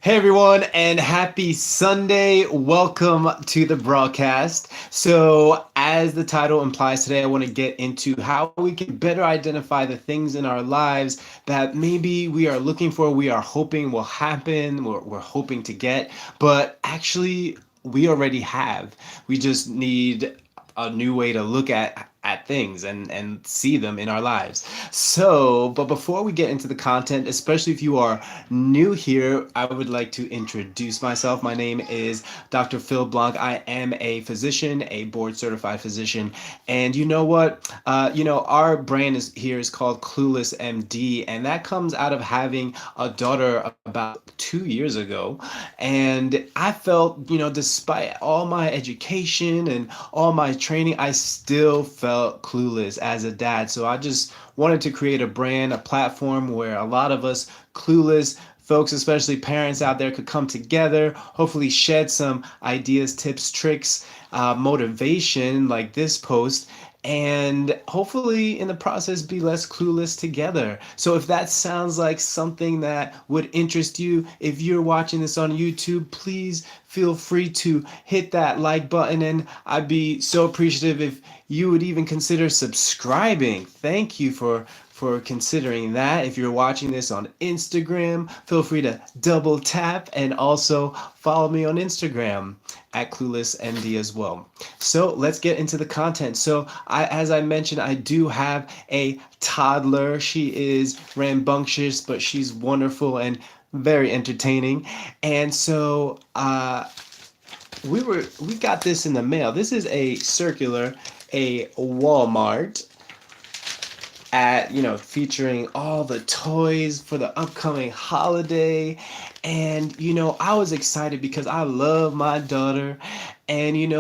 Hey everyone, and happy Sunday. Welcome to the broadcast. So, as the title implies today, I want to get into how we can better identify the things in our lives that maybe we are looking for, we are hoping will happen, we're hoping to get, but actually we already have. We just need a new way to look at things and see them in our lives. So, but before we get into the content, especially if you are new here, I would like to introduce myself. My name is Dr. Phil Blanc. I am a physician, a board certified physician. And you know what? Our brand is here is called Clueless MD, and that comes out of having a daughter about 2 years ago. And I felt, despite all my education and all my training, I still felt clueless as a dad. So I just wanted to create a brand, a platform where a lot of us clueless folks, especially parents out there, could come together, hopefully shed some ideas, tips, tricks, motivation like this post, and hopefully in the process be less clueless together. So if that sounds like something that would interest you, if you're watching this on YouTube, please feel free to hit that like button, and I'd be so appreciative if you would even consider subscribing. Thank you for considering that. If you're watching this on Instagram, feel free to double tap and also follow me on Instagram at CluelessMD as well. So let's get into the content. So as I mentioned, I do have a toddler. She is rambunctious, but she's wonderful and very entertaining. And so we got this in the mail. This is a circular, a Walmart at featuring all the toys for the upcoming holiday. And I was excited because I love my daughter, and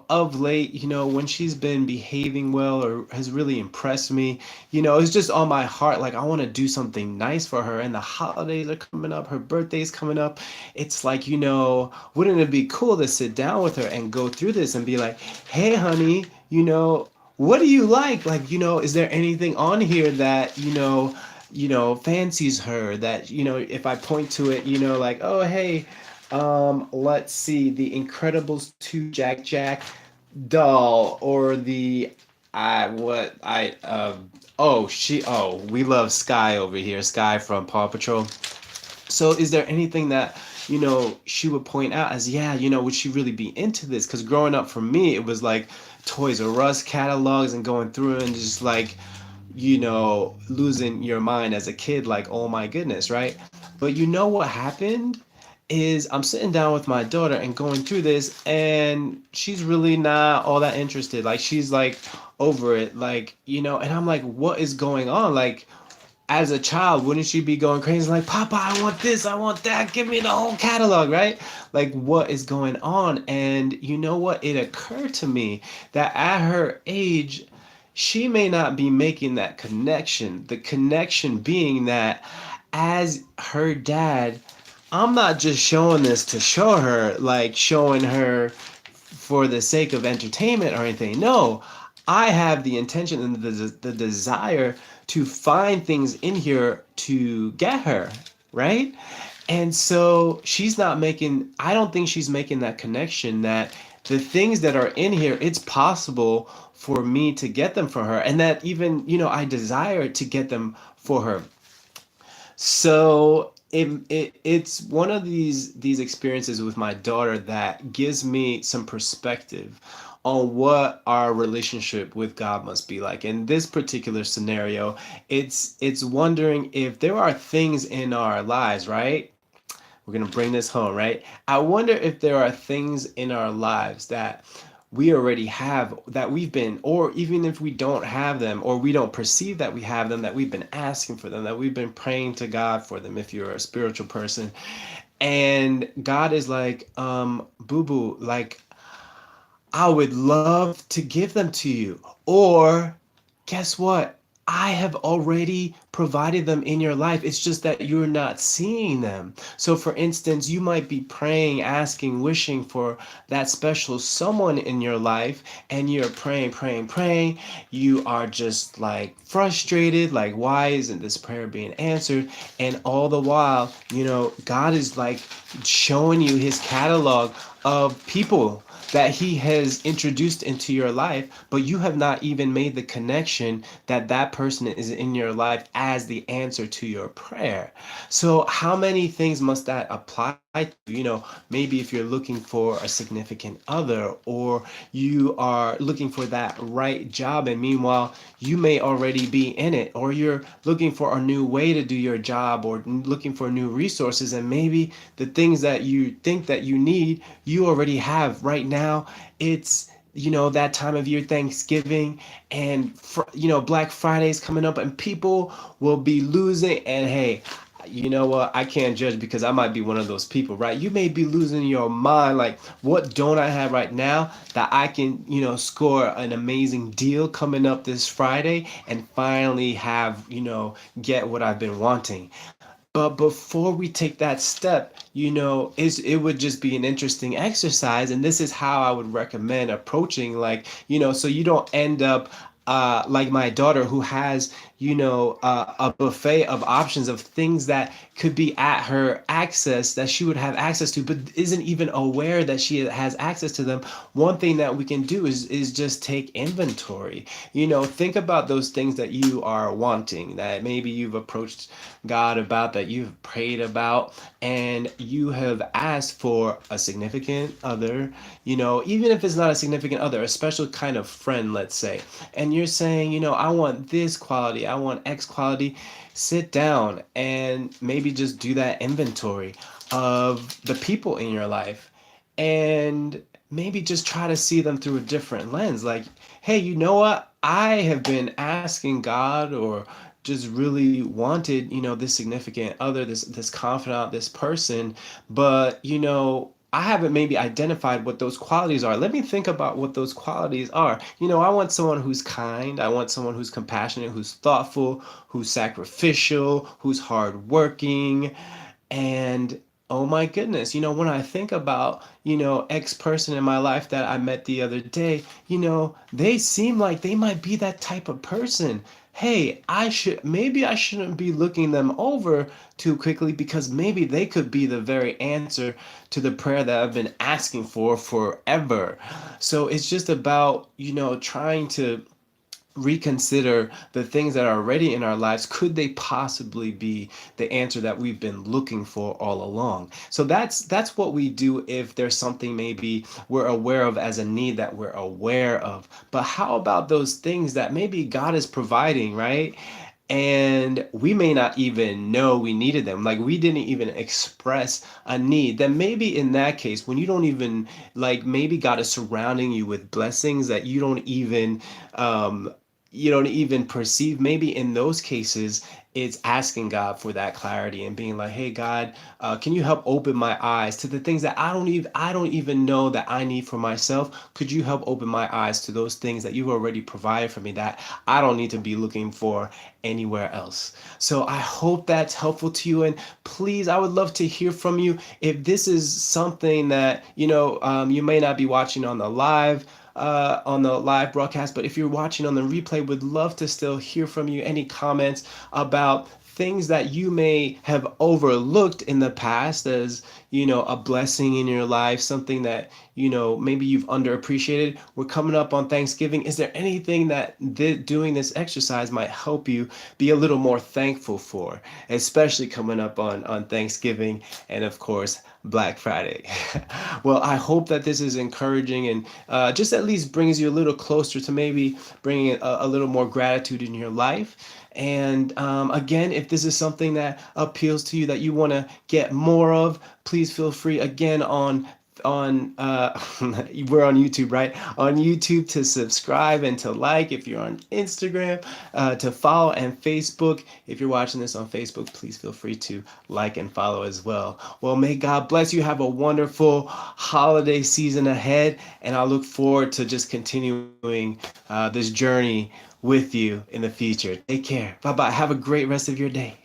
of late, when she's been behaving well or has really impressed me, it's just on my heart, like I want to do something nice for her. And the holidays are coming up, her birthday's coming up. It's like, wouldn't it be cool to sit down with her and go through this and be like, hey honey, what do you like? Like, is there anything on here that, fancies her, that, if I point to it, like, oh, hey, let's see, the Incredibles 2 Jack Jack doll, or the, we love Sky over here, Sky from Paw Patrol. So is there anything that, she would point out as, yeah, would she really be into this? Because growing up for me, it was like Toys R Us catalogs and going through and just like, losing your mind as a kid, like, oh my goodness, right? But what happened is I'm sitting down with my daughter and going through this, and she's really not all that interested. Like, she's like over it, like, and I'm like, what is going on? Like, as a child, wouldn't she be going crazy like, Papa, I want this, I want that, give me the whole catalog, right? Like, what is going on? And you know what? It occurred to me that at her age, she may not be making that connection. The connection being that as her dad, I'm not just showing this to show her, like showing her for the sake of entertainment or anything. No, I have the intention and the desire to find things in here to get her, right? And so she's not making, I don't think she's making that connection that the things that are in here, it's possible for me to get them for her. And that even, I desire to get them for her. So it's one of these experiences with my daughter that gives me some perspective on what our relationship with God must be like. In this particular scenario, it's wondering if there are things in our lives, right? We're gonna bring this home, right? I wonder if there are things in our lives that we already have, that we've been, or even if we don't have them, or we don't perceive that we have them, that we've been asking for them, that we've been praying to God for them, if you're a spiritual person. And God is like, boo boo, like, I would love to give them to you. Or guess what? I have already provided them in your life. It's just that you're not seeing them. So, for instance, you might be praying, asking, wishing for that special someone in your life, and you're praying, praying, praying. You are just like frustrated, like, why isn't this prayer being answered? And all the while, God is like showing you his catalog of people that he has introduced into your life, but you have not even made the connection that that person is in your life as the answer to your prayer. So, how many things must that apply to? Maybe if you're looking for a significant other, or you are looking for that right job, and meanwhile, you may already be in it, or you're looking for a new way to do your job, or looking for new resources, and maybe the things that you think that you need, you already have right now. It's that time of year, Thanksgiving, and Black Friday is coming up, and people will be losing. And hey, you know what, I can't judge because I might be one of those people, right? You may be losing your mind, like, what don't I have right now that I can score an amazing deal coming up this Friday and finally have get what I've been wanting. But before we take that step, it would just be an interesting exercise. And this is how I would recommend approaching, like, so you don't end up like my daughter, who has, a buffet of options of things that could be at her access, that she would have access to, but isn't even aware that she has access to them. One thing that we can do is just take inventory. Think about those things that you are wanting, that maybe you've approached God about, that you've prayed about, and you have asked for a significant other, even if it's not a significant other, a special kind of friend, let's say, and you're saying, I want this quality, I want X quality. Sit down and maybe just do that inventory of the people in your life, and maybe just try to see them through a different lens. Like, hey, you know what? I have been asking God, or just really wanted, this significant other, this confidant, this person, but I haven't maybe identified what those qualities are. Let me think about what those qualities are. I want someone who's kind. I want someone who's compassionate, who's thoughtful, who's sacrificial, who's hardworking. And oh my goodness, when I think about, X person in my life that I met the other day, they seem like they might be that type of person. Hey, maybe I shouldn't be looking them over too quickly, because maybe they could be the very answer to the prayer that I've been asking for forever. So it's just about, trying to reconsider the things that are already in our lives. Could they possibly be the answer that we've been looking for all along? So that's what we do if there's something maybe we're aware of as a need that we're aware of. But how about those things that maybe God is providing, right? And we may not even know we needed them, like we didn't even express a need. Then maybe in that case, when you don't even, like, maybe God is surrounding you with blessings that you don't even perceive. Maybe in those cases, it's asking God for that clarity and being like, hey God, can you help open my eyes to the things that I don't even know that I need for myself? Could you help open my eyes to those things that you've already provided for me, that I don't need to be looking for anywhere else? So I hope that's helpful to you. And please, I would love to hear from you. If this is something that you may not be watching on the live broadcast, but if you're watching on the replay, would love to still hear from you. Any comments about things that you may have overlooked in the past as, a blessing in your life, something that, maybe you've underappreciated. We're coming up on Thanksgiving. Is there anything that doing this exercise might help you be a little more thankful for, especially coming up on Thanksgiving and, of course, Black Friday? Well, I hope that this is encouraging, and just at least brings you a little closer to maybe bringing a little more gratitude in your life. And again, if this is something that appeals to you, that you want to get more of, please feel free again on on we're on YouTube, right? On YouTube to subscribe and to like. If you're on Instagram, to follow, and Facebook. If you're watching this on Facebook, please feel free to like and follow as well. Well, may God bless you. Have a wonderful holiday season ahead, and I look forward to just continuing this journey with you in the future. Take care. Bye bye. Have a great rest of your day.